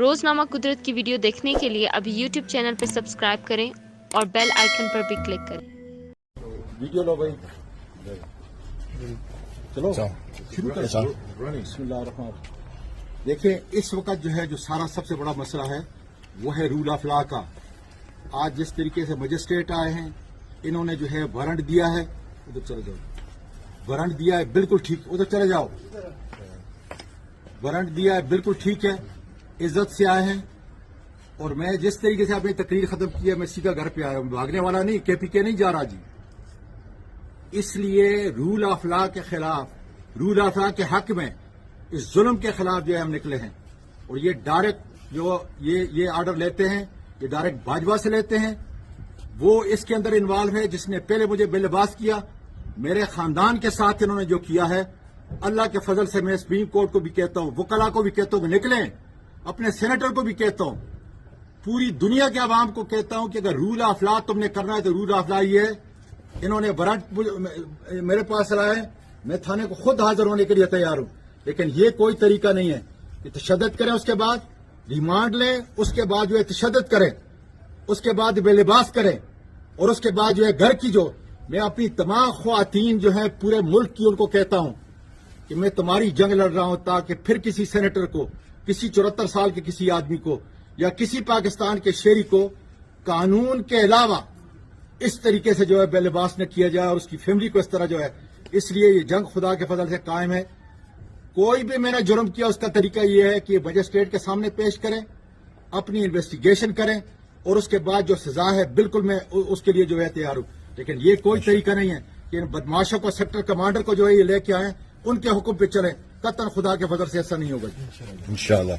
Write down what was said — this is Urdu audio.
روزنامہ قدرت کی ویڈیو دیکھنے کے لیے ابھی یوٹیوب چینل پر سبسکرائب کریں اور بیل آئیکن پر بھی کلک کریں۔ ویڈیو لو بھائی، چلو شروع کریں۔ بسم اللہ الرحمن الرحیم۔ دیکھیں اس وقت جو ہے جو سارا سب سے بڑا مسئلہ ہے وہ ہے رول آف لا کا۔ آج جس طریقے سے مجسٹریٹ آئے ہیں، انہوں نے جو ہے وارنٹ دیا ہے، ادھر چلے جاؤ، وارنٹ دیا ہے بالکل ٹھیک، ادھر چلے جاؤ، وارنٹ دیا ہے بالکل ٹھیک ہے، عزت سے آئے ہیں۔ اور میں جس طریقے سے اپنی تقریر ختم کی ہے میں سیدھا گھر پہ آیا ہوں، بھاگنے والا نہیں، کے پی کے نہیں جا رہا جی۔ اس لیے رول آف لا کے خلاف، رول آف لا کے حق میں اس ظلم کے خلاف جو ہے ہم نکلے ہیں۔ اور یہ ڈائریکٹ جو یہ آرڈر لیتے ہیں، یہ ڈائریکٹ باجوہ سے لیتے ہیں، وہ اس کے اندر انوالو ہے جس نے پہلے مجھے بے لباس کیا، میرے خاندان کے ساتھ انہوں نے جو کیا ہے۔ اللہ کے فضل سے میں سپریم کورٹ کو بھی کہتا ہوں، وکلاء کو بھی کہتا ہوں کہ نکلیں، اپنے سینیٹر کو بھی کہتا ہوں، پوری دنیا کے عوام کو کہتا ہوں کہ اگر رول آف لا تم نے کرنا ہے تو رول آف لا یہ ہے۔ انہوں نے وارنٹ میرے پاس لائے، میں تھانے کو خود حاضر ہونے کے لیے تیار ہوں، لیکن یہ کوئی طریقہ نہیں ہے کہ تشدد کریں، اس کے بعد ریمانڈ لیں، اس کے بعد جو ہے تشدد کریں، اس کے بعد بے لباس کریں، اور اس کے بعد جو ہے گھر کی جو میں اپنی تمام خواتین جو ہیں پورے ملک کی ان کو کہتا ہوں کہ میں تمہاری جنگ لڑ رہا ہوں تاکہ پھر کسی سینیٹر کو، کسی 74 سال کے کسی آدمی کو یا کسی پاکستان کے شہری کو قانون کے علاوہ اس طریقے سے جو ہے بے لباس نہ کیا جائے اور اس کی فیملی کو اس طرح جو ہے۔ اس لیے یہ جنگ خدا کے فضل سے قائم ہے۔ کوئی بھی میں نے جرم کیا اس کا طریقہ یہ ہے کہ مجسٹریٹ کے سامنے پیش کریں، اپنی انویسٹیگیشن کریں، اور اس کے بعد جو سزا ہے بالکل میں اس کے لیے جو ہے تیار ہوں۔ لیکن یہ کوئی طریقہ نہیں ہے کہ ان بدماشوں کو، سیکٹر کمانڈر کو جو ہے یہ لے کے آئیں، ان کے حکم پہ چلیں۔ قطعاً خدا کے فضل سے ایسا نہیں ہوگا۔ انشاءاللہ۔